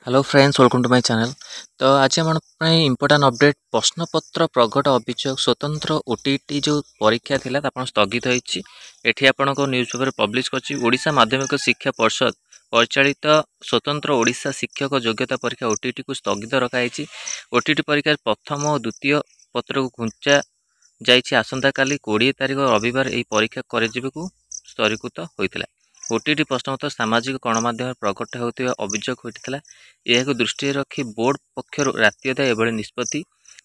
Hello friends, welcome to my channel. तो आज हम इम्पोर्टाट अपडेट प्रश्नपत्र प्रगट अभियोग स्वतंत्र ओटीटी जो परीक्षा थिला आपण स्थगित होईछि। एठी आपण को न्यूज़ पेपर पब्लिश करछि ओडिशा माध्यमिक शिक्षा परिषद परिचालित स्वतंत्र ओडिशा शिक्षक योग्यता परीक्षा ओटीटी को स्थगित रखाई। ओटीटी परीक्षा प्रथम और द्वितीय पत्र को घुंचा जाइछि आसंता काली 20 तारिख रविवार एही परीक्षा करेजिबेकु स्तरीकृत होइतिला। ओटीटी प्रश्नपत्र सामाजिक गणमाध्यम प्रकट होता अभियोग होता। यह दृष्टि रखी बोर्ड पक्षर राति अधा एभली निष्पत्ति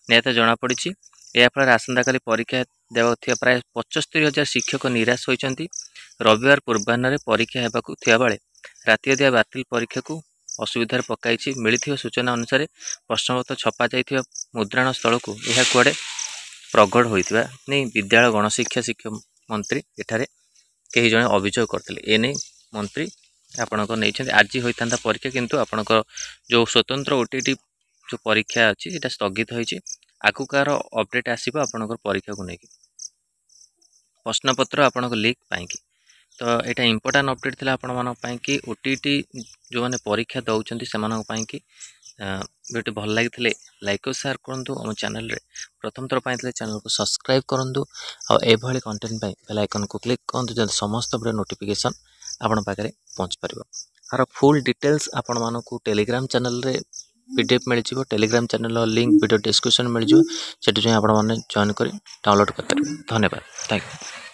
निहत जमापड़ी। याफल आसंता काली परीक्षा देवा प्राय 75,000 शिक्षक निराश होती। रविवार पूर्वाह्न परीक्षा होगाकू बेले राति अधा बातिल परीक्षा को असुविधार पकाई। मिली सूचना अनुसार प्रश्नपत्र छपा जा मुद्राण स्थल को यह कुआड़े प्रगट होता नहीं विद्यालय गणशिक्षा शिक्षा मंत्री एठारे कई जने अभियोग करते। एने मंत्री आपणकर नहीं आज होता परीक्षा किंतु आपणकर जो स्वतंत्र ओटीटी जो परीक्षा अच्छी ये स्थगित होती। आगु कार अपडेट आसो आपणकर परीक्षा को लेकिन प्रश्नपत्र आपण लिक पाई। तो यहाँ इम्पोर्टाट अपडेट थी आपण कि ओटीटी जो मैंने परीक्षा दौरान से कि वीडियो भल लगी लाइक और शेयर करूँ। आम चैनल रे प्रथम थर पाई चैनल को सब्सक्राइब करूँ और एभली कंटेंट बेल आइकन को क्लिक करूँ जब समस्त वीडियो नोटिफिकेशन आपण पाखे पहुँच पार। यार फुल डिटेल्स आपण मानक टेलीग्राम चैनल रे पीडीएफ मिल जाए। Telegram channel link video description मिल जाए। से आप जॉइन कर डाउनलोड कर। धन्यवाद। Thank you.